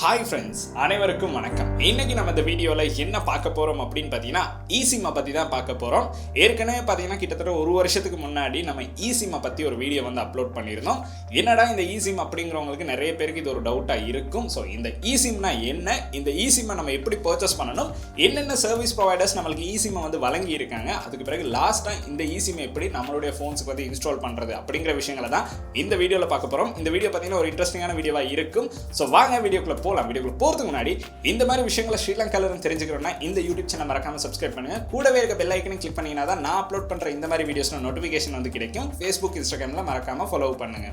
Hi friends, அனைவருக்கும் வணக்கம். இன்னைக்கு நம்ம இந்த வீடியோவில் என்ன பார்க்க போகிறோம் அப்படின்னு பார்த்தீங்கன்னா eSIM பற்றி தான் பார்க்க போகிறோம். ஏற்கனவே பார்த்தீங்கன்னா கிட்டத்தட்ட ஒரு வருஷத்துக்கு முன்னாடி நம்ம eSIM பற்றி ஒரு வீடியோ வந்து அப்லோட் பண்ணியிருந்தோம். என்னடா இந்த eSIM அப்படிங்கிறவங்களுக்கு நிறைய பேருக்கு இது ஒரு டவுட்டாக இருக்கும். ஸோ இந்த eSIMனா என்ன, இந்த eSIM நம்ம எப்படி பர்ச்சேஸ் பண்ணணும், என்னென்ன சர்வீஸ் ப்ரொவைடர்ஸ் நம்மளுக்கு eSIM வந்து வழங்கி இருக்காங்க, அதுக்கு பிறகு லாஸ்ட்டாக இந்த eSIM எப்படி நம்மளுடைய ஃபோன்ஸுக்கு வந்து இன்ஸ்டால் பண்ணுறது அப்படிங்கிற விஷயங்களை தான் இந்த வீடியோவில் பார்க்க போகிறோம். இந்த வீடியோ பார்த்தீங்கன்னா ஒரு இன்ட்ரெஸ்டிங்கான வீடியோவாக இருக்கும். ஸோ வாங்க வீடியோக்குள்ள வீடியோக்குள்ள போறதுக்கு முன்னாடி இந்த மாதிரி விஷயங்களை ஸ்ரீலங்கால இருந்து தெரிஞ்சுக்கணும்னா இந்த யூடியூப் சேனல் மறக்காம சப்ஸ்கிரைப் பண்ணுங்க. கூடவே இருக்க பெல் ஐக்கனை கிளிக் பண்ணீங்கன்னா தான் நான் அப்லோட் பண்ற இந்த மாதிரி வீடியோஸ்ல நோட்டிபிகேஷன் வந்து கிடைக்கும். Facebook, Instagramல மறக்காம ஃபாலோ பண்ணுங்க.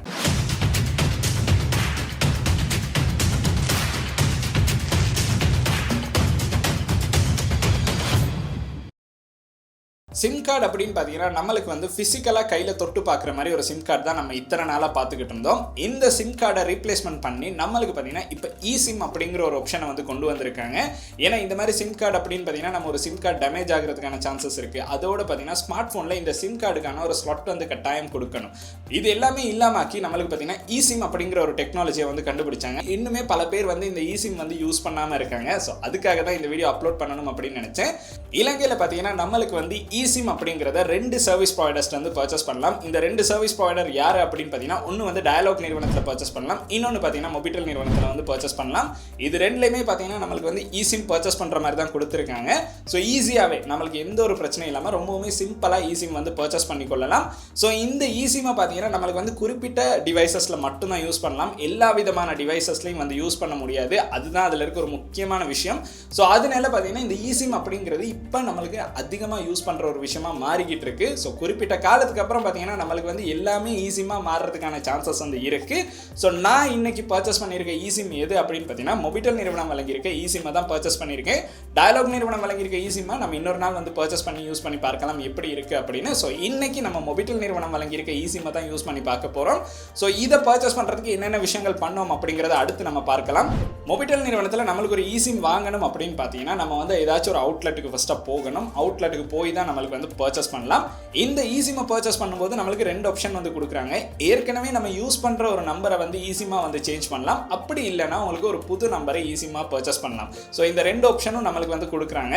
சிம் கார்டு அப்படின்னு பார்த்தீங்கன்னா நம்மளுக்கு வந்து ஃபிசிக்கலாக கையில் தொட்டு பார்க்குற மாதிரி ஒரு சிம் கார்டு தான் நம்ம இத்தனை நாளாக பார்த்துக்கிட்டு இருந்தோம். இந்த சிம் கார்டை ரீப்ளேஸ்மெண்ட் பண்ணி நம்மளுக்கு பார்த்தீங்கன்னா இப்போ eSIM அப்படிங்கிற ஒரு ஆப்ஷனை வந்து கொண்டு வந்திருக்காங்க. ஏன்னா இந்த மாதிரி சிம் கார்டு அப்படின்னு பார்த்தீங்கன்னா நம்ம ஒரு சிம் கார்டு டேமேஜ் ஆகிறதுக்கான சான்சஸ் இருக்குது. அதோட பார்த்தீங்கன்னா ஸ்மார்ட் ஃபோனில் இந்த சிம் கார்டுக்கான ஒரு ஸ்லாட் வந்து கட்டாயம் கொடுக்கணும். இது எல்லாமே இல்லாமக்கி நம்மளுக்கு பார்த்தீங்கன்னா eSIM அப்படிங்கிற ஒரு டெக்னாலஜியை வந்து கண்டுபிடிச்சாங்க. இன்னுமே பல பேர் வந்து இந்த eSIM வந்து யூஸ் பண்ணாமல் இருக்காங்க. ஸோ அதுக்காக தான் இந்த வீடியோ அப்லோட் பண்ணணும் அப்படின்னு நினச்சேன். இலங்கையில் பார்த்தீங்கன்னா நம்மளுக்கு வந்து eSIM அப்படிங்கறத ரெண்டு சர்வீஸ் ப்ரொவைடர்ஸ்ல இருந்து பர்ச்சேஸ் பண்ணலாம். இந்த ரெண்டு சர்வீஸ் ப்ரொவைடர் யாரு அப்படின்னு பார்த்தீங்கன்னா ஒன்று வந்து டயலாக் நிறுவனத்தில் பர்ச்சேஸ் பண்ணலாம், இன்னொன்று பார்த்தீங்கன்னா மொபிட்டல் நிறுவனத்தில் வந்து பர்ச்சேஸ் பண்ணலாம். இது ரெண்டுலையுமே பார்த்தீங்கன்னா நம்மளுக்கு வந்து eSIM பர்ச்சேஸ் பண்ணுற மாதிரி தான் கொடுத்துருக்காங்க. ஸோ ஈஸியாகவே நம்மளுக்கு எந்த ஒரு பிரச்சனையும் இல்லாமல் ரொம்பவுமே சிம்பிளாக eSIM வந்து பர்ச்சேஸ் பண்ணிக்கொள்ளலாம். ஸோ இந்த eSIM பார்த்தீங்கன்னா நம்மளுக்கு வந்து குறிப்பிட்ட டிவைசஸில் மட்டும்தான் யூஸ் பண்ணலாம், எல்லா விதமான டிவைசஸ்லையும் வந்து யூஸ் பண்ண முடியாது. அதுதான் அதில் இருக்க ஒரு முக்கியமான விஷயம். ஸோ அதனால பார்த்தீங்கன்னா இந்த eSIM அப்படிங்கிறது இப்போ நம்மளுக்கு அதிகமாக யூஸ் பண்ணுற ஒரு விஷயமா மாறிக்கிட்டு இருக்கு. ஸோ குறிப்பிட்ட காலத்துக்கு அப்புறம் பார்த்தீங்கன்னா நம்மளுக்கு வந்து எல்லாமே eSIM மாறுறதுக்கான சான்சஸ் வந்து இருக்கு. ஸோ நான் இன்னைக்கு பர்ச்சேஸ் பண்ணியிருக்க eSIM எது அப்படின்னு பார்த்தீங்கன்னா மொபிட்டல் நிறுவனம் வழங்கியிருக்க eSIM தான் பர்ச்சேஸ் பண்ணியிருக்கேன். டயலாக் நிறுவனம் வழங்கியிருக்க eSIM நம்ம இன்னொரு நாள் வந்து பர்ச்சேஸ் பண்ணி யூஸ் பண்ணி பார்க்கலாம் எப்படி இருக்கு அப்படின்னு. ஸோ இன்னைக்கு நம்ம மொபிட்டல் நிறுவனம் வழங்கியிருக்க eSIM தான் யூஸ் பண்ணி பார்க்க போறோம். ஸோ இதை பர்ச்சேஸ் பண்றதுக்கு என்னென்ன விஷயங்கள் பண்ணோம் அப்படிங்கிறத அடுத்து நம்ம பார்க்கலாம். மொபிட்டல் நிறுவனத்தில் நம்மளுக்கு ஒரு eSIM வாங்கணும் அப்படின்னு பார்த்தீங்கன்னா நம்ம வந்து ஏதாச்சும் ஒரு அவுட்லெட்டுக்கு ஃபர்ஸ்ட்டாக போகணும். அவுட்லெட்டுக்கு போய் தான் நம்மளுக்கு வந்து பர்ச்சேஸ் பண்ணலாம். இந்த eSIM பர்ச்சேஸ் பண்ணும்போது நம்மளுக்கு ரெண்டு ஆப்ஷன் வந்து கொடுக்குறாங்க. ஏற்கனவே நம்ம யூஸ் பண்ற ஒரு நம்பரை வந்து eSIM வந்து சேஞ்ச் பண்ணலாம், அப்படி இல்லைன்னா உங்களுக்கு ஒரு புது நம்பரை eSIM பர்ச்சேஸ் பண்ணலாம். ஸோ இந்த ரெண்டு ஆப்ஷனும் நம்மளுக்கு வந்து கொடுக்குறாங்க.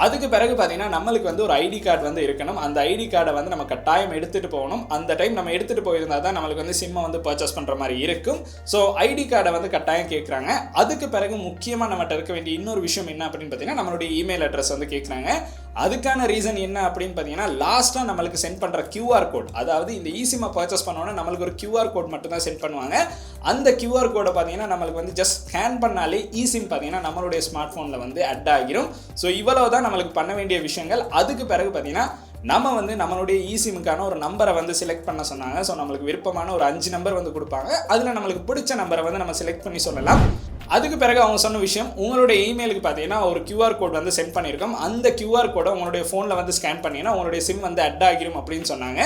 அதுக்கு பிறகு பார்த்தீங்கன்னா நம்மளுக்கு வந்து ஒரு ஐடி கார்டு வந்து இருக்கணும். அந்த ஐடி கார்டை வந்து நம்ம கட்டாயம் எடுத்துட்டு போகணும். அந்த டைம் நம்ம எடுத்துட்டு போயிருந்தா தான் நம்மளுக்கு வந்து சிம்மை வந்து பர்ச்சேஸ் பண்ற மாதிரி இருக்கும். ஸோ ஐடி கார்டை வந்து கட்டாயம் கேட்குறாங்க. அதுக்கு பிறகு முக்கியமாக நம்மகிட்ட இருக்க வேண்டிய இன்னொரு விஷயம் என்ன அப்படின்னு பார்த்தீங்கன்னா நம்மளுடைய இமெயில் அட்ரஸ் வந்து கேட்குறாங்க. அதுக்கான ரீசன் என்ன அப்படின்னு பார்த்தீங்கன்னா லாஸ்ட்டாக நம்மளுக்கு சென்ட் பண்ணுற QR கோட், அதாவது இந்த eSIM பர்ச்சேஸ் பண்ணோன்னா நம்மளுக்கு ஒரு QR கோட் மட்டும் தான் சென்ட் பண்ணுவாங்க. அந்த QR கோடை பார்த்தீங்கன்னா நம்மளுக்கு வந்து ஜஸ்ட் ஸ்கேன் பண்ணாலே eSIM பார்த்தீங்கன்னா நம்மளுடைய ஸ்மார்ட் ஃபோனில் வந்து அட் ஆகிரும். ஸோ இவ்வளவு தான் நம்மளுக்கு பண்ண வேண்டிய விஷயங்கள். அதுக்கு பிறகு பார்த்தீங்கன்னா நம்ம வந்து நம்மளுடைய eSIMக்கான ஒரு நம்பரை வந்து செலக்ட் பண்ண சொன்னாங்க. ஸோ நம்மளுக்கு விருப்பமான ஒரு 5 நம்பர் வந்து கொடுப்பாங்க. அதில் நம்மளுக்கு பிடிச்ச நம்பரை வந்து நம்ம செலக்ட் பண்ணி சொல்லலாம். அதுக்கு பிறகு அவங்க சொன்ன விஷயம், உங்களுடைய இமெயிலுக்கு பார்த்தீங்கன்னா ஒரு QR கோட் வந்து சென்ட் பண்ணியிருக்கோம். அந்த QR கோடை உங்களுடைய ஃபோனில் வந்து ஸ்கேன் பண்ணிங்கன்னா உங்களுடைய சிம் வந்து அட் ஆகிரும் அப்படின்னு சொன்னாங்க.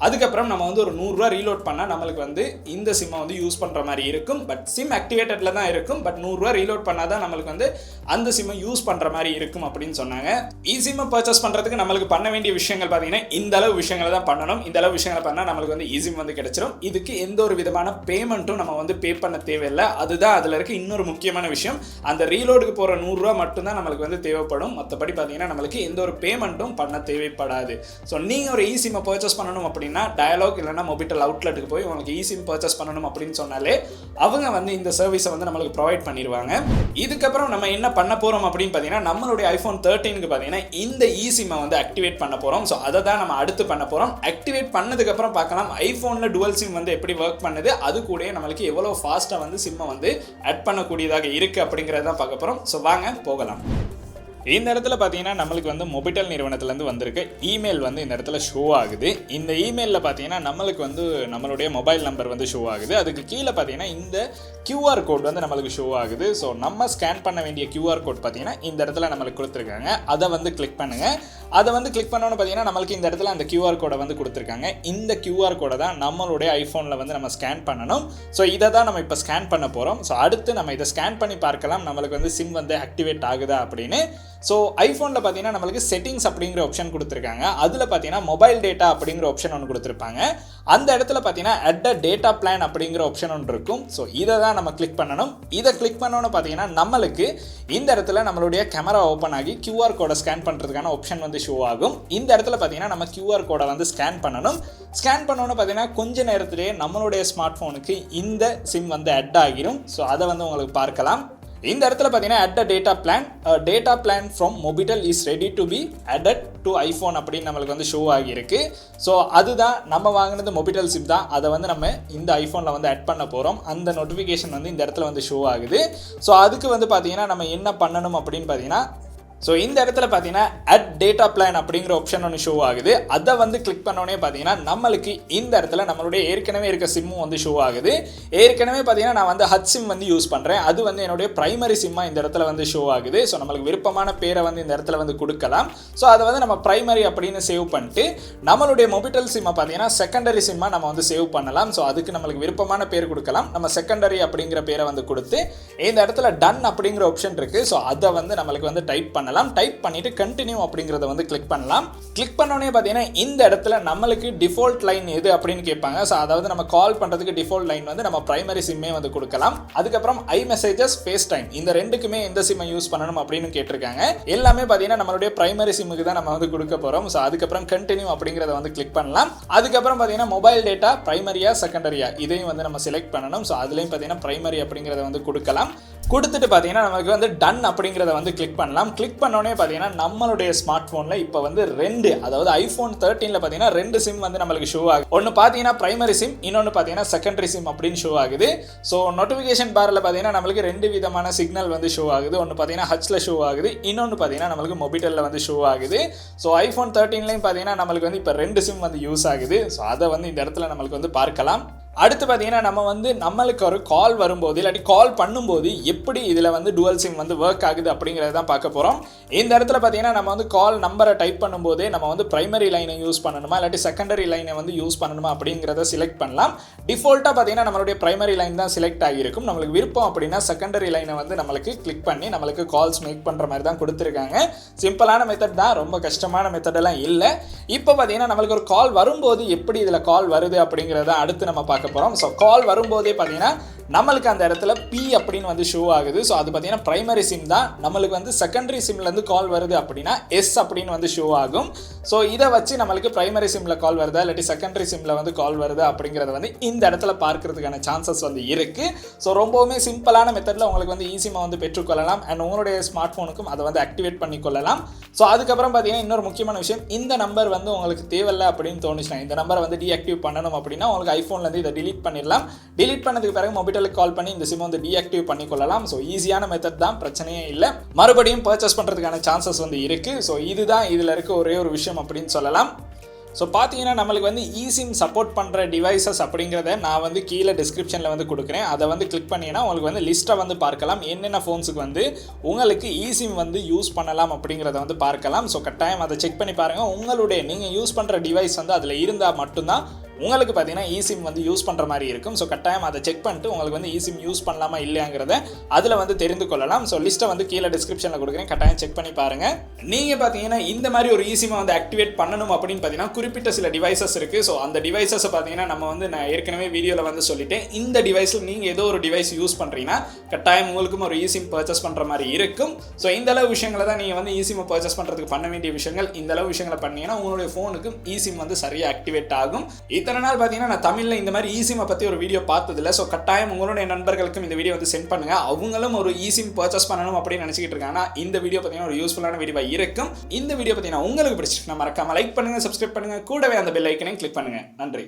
அதுக்கப்புறம் நம்ம வந்து ஒரு 100 ரூபா ரீலோட் பண்ணால் நம்மளுக்கு வந்து இந்த சிம்மை வந்து யூஸ் பண்ணுற மாதிரி இருக்கும். பட் சிம் ஆக்டிவேட்டட்ல தான் இருக்கும். பட் 100 ரூபா ரீலோட் பண்ணால் தான் நம்மளுக்கு வந்து அந்த சிம்மை யூஸ் பண்ணுற மாதிரி இருக்கும் அப்படின்னு சொன்னாங்க. eSIM பர்ச்சேஸ் பண்ணுறதுக்கு நம்மளுக்கு பண்ண வேண்டிய விஷயங்கள் பார்த்தீங்கன்னா இந்த அளவு விஷயங்களை தான் பண்ணணும். இந்த அளவு விஷயங்களை பண்ணால் நம்மளுக்கு வந்து eSIM வந்து கிடைச்சிடும். இதுக்கு எந்த ஒரு விதமான பேமெண்ட்டும் நம்ம வந்து பே பண்ண தேவையில்லை. அதுதான் அதில் இருக்க இன்னொரு முக்கியமான விஷயம். அந்த ரீலோடுக்கு போகிற 100 ரூபா மட்டும்தான் நம்மளுக்கு வந்து தேவைப்படும். மற்றபடி பார்த்தீங்கன்னா நம்மளுக்கு எந்த ஒரு பேமெண்ட்டும் பண்ண தேவைப்படாது. ஸோ நீங்கள் ஒரு eSIM பர்ச்சேஸ் பண்ணணும் அப்படின்னா டயலாக் இல்லைனா மொபிட்டல் அவுட்லெட்டுக்கு போய் உங்களுக்கு eSIM பர்ச்சேஸ் பண்ணணும் அப்படின்னு சொன்னாலே அவங்க வந்து இந்த சர்வீஸை வந்து நம்மளுக்கு ப்ரொவைட் பண்ணிடுவாங்க. இதுக்கப்புறம் நம்ம என்ன பண்ண போகிறோம் அப்படின்னு பார்த்தீங்கன்னா நம்மளுடைய iPhone 13க்கு பார்த்தீங்கன்னா இந்த eSIM வந்து ஆக்டிவேட் பண்ண போகிறோம். ஸோ அதை தான் நம்ம அடுத்து பண்ண போகிறோம். ஆக்டிவேட் பண்ணதுக்கப்புறம் பார்க்கலாம் ஐஃபோனில் டுவல் சிம் வந்து எப்படி ஒர்க் பண்ணுது, அது கூட நம்மளுக்கு எவ்வளோ ஃபாஸ்ட்டாக வந்து சிம்மை வந்து ஆட் பண்ணக்கூடியதாக இருக்குது அப்படிங்கிறத தான் பார்க்க போகிறோம். ஸோ வாங்க போகலாம். இந்த இடத்துல பார்த்தீங்கன்னா நம்மளுக்கு வந்து மொபிட்டல் நிறுவனத்துலேருந்து வந்திருக்க இமெயில் வந்து இந்த இடத்துல ஷோ ஆகுது. இந்த இமெயிலில் பார்த்தீங்கன்னா நம்மளுக்கு வந்து நம்மளுடைய மொபைல் நம்பர் வந்து ஷோ ஆகுது. அதுக்கு கீழே பார்த்தீங்கன்னா இந்த QR கோட் வந்து நம்மளுக்கு ஷோ ஆகுது. ஸோ நம்ம ஸ்கேன் பண்ண வேண்டிய QR கோட் பார்த்தீங்கன்னா இந்த இடத்துல நம்மளுக்கு கொடுத்துருக்காங்க. அதை வந்து கிளிக் பண்ணுங்கள். அதை வந்து கிளிக் பண்ணோன்னு பார்த்தீங்கன்னா நம்மளுக்கு இந்த இடத்துல அந்த QR கோடை வந்து கொடுத்துருக்காங்க. இந்த QR கோடை தான் நம்மளுடைய ஐஃபோனில் வந்து நம்ம ஸ்கேன் பண்ணணும். ஸோ இதை தான் நம்ம இப்போ ஸ்கேன் பண்ண போகிறோம். ஸோ அடுத்து நம்ம இதை ஸ்கேன் பண்ணி பார்க்கலாம் நம்மளுக்கு வந்து சிம் வந்து ஆக்டிவேட் ஆகுதா அப்படின்னு. ஸோ ஐஃபோனில் பார்த்தீங்கன்னா நம்மளுக்கு செட்டிங்ஸ் அப்படிங்கிற ஆப்ஷன் கொடுத்துருக்காங்க. அதில் பார்த்தீங்கன்னா மொபைல் டேட்டா அப்படிங்கிற ஆப்ஷன் ஒன்று கொடுத்துருப்பாங்க. அந்த இடத்துல பார்த்தீங்கன்னா அட் அ டேட்டா பிளான் அப்படிங்கிற ஆப்ஷன் ஒன்று இருக்கும். ஸோ இதை தான் நம்ம கிளிக் பண்ணணும். இதை கிளிக் பண்ணோன்னு பார்த்தீங்கன்னா நம்மளுக்கு இந்த இடத்துல நம்மளுடைய கேமரா ஓப்பன் ஆகி QR கோடை ஸ்கேன் பண்ணுறதுக்கான ஆப்ஷன் வந்து ஷோ ஆகும். இந்த இடத்துல பார்த்தீங்கன்னா நம்ம QR கோடை வந்து ஸ்கேன் பண்ணணும். ஸ்கேன் பண்ணோன்னு பார்த்தீங்கன்னா கொஞ்ச நேரத்திலேயே நம்மளுடைய ஸ்மார்ட் ஃபோனுக்கு இந்த சிம் வந்து அட் ஆகிரும். ஸோ அதை வந்து உங்களுக்கு பார்க்கலாம். இந்த இடத்துல பார்த்தீங்கன்னா at a data plan from Mobitel is ready to be added to iPhone அப்படின்னு நம்மளுக்கு வந்து ஷோ ஆகியிருக்கு. ஸோ அதுதான் நம்ம வாங்கினது மொபிட்டல் சிம் தான், அதை வந்து நம்ம இந்த ஐஃபோனில் வந்து ஆட் பண்ண போகிறோம். அந்த நோட்டிஃபிகேஷன் வந்து இந்த இடத்துல வந்து ஷோ ஆகுது. ஸோ அதுக்கு வந்து பார்த்தீங்கன்னா நம்ம என்ன பண்ணணும் அப்படின்னு பார்த்தீங்கன்னா ஸோ இந்த இடத்துல பார்த்தீங்கன்னா அட் டேட்டா பிளான் அப்படிங்கிற ஆப்ஷன் ஒன்று ஷோ ஆகுது. அதை வந்து கிளிக் பண்ணோன்னே பார்த்தீங்கன்னா நம்மளுக்கு இந்த இடத்துல நம்மளுடைய ஏற்கனவே இருக்க சிம்மும் வந்து ஷோ ஆகுது. ஏற்கனவே பார்த்தீங்கன்னா நான் வந்து ஹச் சிம் வந்து யூஸ் பண்ணுறேன். அது வந்து என்னுடைய பிரைமரி சிம்மாக இந்த இடத்துல வந்து ஷோ ஆகுது. ஸோ நம்மளுக்கு விருப்பமான பேரை வந்து இந்த இடத்துல வந்து கொடுக்கலாம். ஸோ அதை வந்து நம்ம பிரைமரி அப்படின்னு சேவ் பண்ணிட்டு நம்மளுடைய மொபிட்டல் சிம்மை பார்த்தீங்கன்னா செகண்டரி சிம்மாக நம்ம வந்து சேவ் பண்ணலாம். ஸோ அதுக்கு நம்மளுக்கு விருப்பமான பேர் கொடுக்கலாம். நம்ம செகண்டரி அப்படிங்கிற பேரை வந்து கொடுத்து இந்த இடத்துல டன் அப்படிங்கிற ஆப்ஷன் இருக்குது. ஸோ அதை வந்து நம்மளுக்கு வந்து டைப் பண்ணலாம். டைப் பண்ணிட்டு கண்டினியூ அப்படிங்கறத வந்து கிளிக் பண்ணலாம். கிளிக் பண்ணோனே பாத்தீங்கன்னா இந்த இடத்துல நம்மளுக்கு டிஃபால்ட் லைன் எது அப்படின்னு கேட்பாங்க. ஸோ அதாவது நம்ம கால் பண்றதுக்கு டிஃபால்ட் லைன் வந்து நம்ம பிரைமரி சிம்மே வந்து கொடுக்கலாம். அதுக்கப்புறம் ஐ மெசேஜஸ் ஃபேஸ் டைம் இந்த ரெண்டுக்குமே எந்த சிம்மை யூஸ் பண்ணணும் அப்படின்னு கேட்டிருக்காங்க. எல்லாமே பாத்தீங்கன்னா நம்மளுடைய பிரைமரி சிம்முக்கு தான் நம்ம வந்து கொடுக்க போறோம். ஸோ அதுக்கப்புறம் கண்டினியூ அப்படிங்கறத வந்து கிளிக் பண்ணலாம். அதுக்கப்புறம் பாத்தீங்கன்னா மொபைல் டேட்டா பிரைமரியா செகண்டரியா இதையும் வந்து நம்ம செலக்ட் பண்ணணும். ஸோ அதுலயும் பாத்தீங்கன்னா பிரைமரி அப்படிங்கறத வந்து கொடுக்கலாம். கொடுத்துட்டு பார்த்தீங்கன்னா நமக்கு வந்து டன் அப்படிங்கிறத வந்து கிளிக் பண்ணலாம். கிளிக் பண்ணோடனே பார்த்தீங்கன்னா நம்மளுடைய ஸ்மார்ட் ஃபோனில் இப்போ வந்து அதாவது ஐஃபோன் 13ல் பார்த்தீங்கன்னா 2 சிம் வந்து நம்மளுக்கு ஷோ ஆகுது. ஒன்று பார்த்தீங்கன்னா பிரைமரி சிம், இன்னொன்று பார்த்தீங்கன்னா செகண்டரி சிம் அப்படின்னு ஷோ ஆகுது. ஸோ நோட்டிஃபிகேஷன் பாரில் பார்த்தீங்கன்னா நம்மளுக்கு 2 விதமான சிக்னல் வந்து ஷோ ஆகுது. ஒன்று பார்த்தீங்கன்னா ஹச்சில் ஷோ ஆகுது, இன்னொன்று பார்த்தீங்கன்னா நம்மளுக்கு மொபிட்டலில் வந்து ஷோ ஆகுது. ஸோ ஐஃபோன் 13லையும் பார்த்தீங்கன்னா நம்மளுக்கு வந்து இப்போ 2 சிம் வந்து யூஸ் ஆகுது. ஸோ அதை வந்து இந்த இடத்துல நம்மளுக்கு வந்து பார்க்கலாம். அடுத்து பார்த்தீங்கன்னா நம்ம வந்து நம்மளுக்கு ஒரு கால் வரும்போது இல்லாட்டி கால் பண்ணும்போது எப்படி இதில் வந்து டுவல் சிம் வந்து ஒர்க் ஆகுது அப்படிங்கிறத தான் பார்க்க போகிறோம். இந்த இடத்துல பார்த்தீங்கன்னா நம்ம வந்து கால் நம்பரை டைப் பண்ணும்போதே நம்ம வந்து பிரைமரி லைனை யூஸ் பண்ணணுமா இல்லாட்டி செகண்டரி லைனை வந்து யூஸ் பண்ணணுமா அப்படிங்கிறத செலக்ட் பண்ணலாம். டிஃபால்ட்டாக பார்த்தீங்கன்னா நம்மளுடைய பிரைமரி லைன் தான் செலக்ட் ஆகியிருக்கும். நம்மளுக்கு விருப்பம் அப்படின்னா செகண்டரி லைனை வந்து நம்மளுக்கு கிளிக் பண்ணி நம்மளுக்கு கால்ஸ் மேக் பண்ணுற மாதிரி தான் கொடுத்துருக்காங்க. சிம்பிளான மெத்தட் தான், ரொம்ப கஷ்டமான மெத்தடெல்லாம் இல்லை. இப்போ பார்த்தீங்கன்னா நம்மளுக்கு ஒரு கால் வரும்போது எப்படி இதில் கால் வருது அப்படிங்கிறத அடுத்து நம்ம பார்க்க போகிறோம். ஸோ கால் வரும்போதே பார்த்தீங்கன்னா நம்மளுக்கு அந்த இடத்துல P அப்படின்னு வந்து ஷோ ஆகுது. ஸோ அது பார்த்தீங்கன்னா பிரைமரி சிம் தான். நம்மளுக்கு வந்து செகண்டரி சிம்லேருந்து கால் வருது அப்படின்னா S அப்படின்னு வந்து ஷோ ஆகும். ஸோ இதை வச்சு நம்மளுக்கு பிரைமரி சிம்மில் கால் வருதா இல்லாட்டி செகண்டரி சிம்மில் வந்து கால் வருதா அப்படிங்கிறத வந்து இந்த இடத்துல பார்க்கறதுக்கான சான்சஸ் வந்து இருக்குது. ஸோ ரொம்பவுமே சிம்பிளான மெத்தடில் உங்களுக்கு வந்து ஈஸியாக வந்து பெற்றுக்கொள்ளலாம். அண்ட் உங்களுடைய ஸ்மார்ட் ஃபோனுக்கும் அதை வந்து ஆக்டிவேட் பண்ணிக்கொள்ளலாம். ஸோ அதுக்கப்புறம் பார்த்தீங்கன்னா இன்னொரு முக்கியமான விஷயம், இந்த நம்பர் வந்து உங்களுக்கு தேவையில்லை அப்படின்னு தோணுச்சுன்னா இந்த நம்பரை வந்து டீஆக்டிவ் பண்ணணும் அப்படின்னா உங்களுக்கு ஐஃபோன்லேருந்து இதை டிலீட் பண்ணிடலாம். டிலீட் பண்ணதுக்கு பிறகு மொபைலுக்கு கால் பண்ணி இந்த சிம் வந்து டீஆக்டிவ் பண்ணிக்கொள்ளலாம். ஸோ ஈஸியான மெத்தட் தான், பிரச்சனையே இல்லை. மறுபடியும் பர்ச்சேஸ் பண்ணுறதுக்கான சான்சஸ் வந்து இருக்குது. ஸோ இதுதான் இதில் இருக்க ஒரே ஒரு விஷயம் அப்படின்னு சொல்லலாம். ஸோ பார்த்தீங்கன்னா நம்மளுக்கு வந்து eSIM சப்போர்ட் பண்ணுற டிவைசஸ் அப்படிங்கிறத நான் வந்து கீழே டிஸ்கிரிப்ஷனில் வந்து கொடுக்குறேன். அதை வந்து கிளிக் பண்ணிங்கன்னா உங்களுக்கு வந்து லிஸ்ட்டை வந்து பார்க்கலாம். என்னென்ன ஃபோன்ஸுக்கு வந்து உங்களுக்கு eSIM வந்து யூஸ் பண்ணலாம் அப்படிங்கிறத வந்து பார்க்கலாம். ஸோ கட்டாயம் அதை செக் பண்ணி பாருங்கள். உங்களுடைய நீங்கள் யூஸ் பண்ணுற டிவைஸ் வந்து அதில் இருந்தால் மட்டும்தான் உங்களுக்கு பார்த்தீங்கன்னா eSIM வந்து யூஸ் பண்ணுற மாதிரி இருக்கும். ஸோ கட்டாயம் அதை செக் பண்ணிட்டு உங்களுக்கு வந்து eSIM யூஸ் பண்ணலாமா இல்லையாங்கிறத அதில் வந்து தெரிந்து கொள்ளலாம். ஸோ லிஸ்ட்டை வந்து கீழே டிஸ்கிரிப்ஷனில் கொடுக்குறேன், கட்டாயம் செக் பண்ணி பாருங்கள். நீங்கள் பார்த்தீங்கன்னா இந்த மாதிரி ஒரு eSIM வந்து ஆக்டிவேட் பண்ணணும் அப்படின்னு பார்த்தீங்கன்னா குறிப்பிட்ட சில டிவைசஸ் இருக்குது. ஸோ அந்த டிவைசஸை பார்த்தீங்கன்னா நம்ம வந்து நான் ஏற்கனவே வீடியோவில் வந்து சொல்லிட்டேன். இந்த டிவைஸில் நீங்கள் ஏதோ ஒரு டிவைஸ் யூஸ் பண்ணுறீங்கன்னா கட்டாயம் உங்களுக்கும் ஒரு eSIM பர்ச்சேஸ் பண்ணுற மாதிரி இருக்கும். ஸோ இந்த அளவு விஷயங்களை தான் நீங்கள் வந்து eSIM பர்ச்சேஸ் பண்ணுறதுக்கு பண்ண வேண்டிய விஷயங்கள். இந்த அளவு விஷயங்களை பண்ணீங்கன்னா உங்களுடைய ஃபோனுக்கும் eSIM வந்து சரியாக ஆக்டிவேட் ஆகும். இத்தனை நாள் பார்த்தீங்கன்னா நான் தமிழில் இந்த மாதிரி eSIM பற்றி ஒரு வீடியோ பார்த்ததில்லை. ஸோ கட்டாயம் உங்களுடைய நண்பர்களுக்கும் இந்த வீடியோ வந்து சென்ட் பண்ணுங்கள். அவங்களும் ஒரு eSIM பர்ச்சேஸ் பண்ணணும் அப்படின்னு நினச்சிக்கிட்டு இருக்காங்கன்னா இந்த வீடியோ பார்த்தீங்கன்னா ஒரு யூஸ்ஃபுல்லான வீடியோவாக இருக்கும். இந்த வீடியோ பார்த்தீங்கன்னா உங்களுக்கு பிடிச்சிருக்குன்னா மறக்காம லைக் பண்ணுங்கள், சப்ஸ்கிரைப் பண்ணுங்கள், கூடவே அந்த பெல் ஐக்கனையும் கிளிக் பண்ணுங்கள். நன்றி.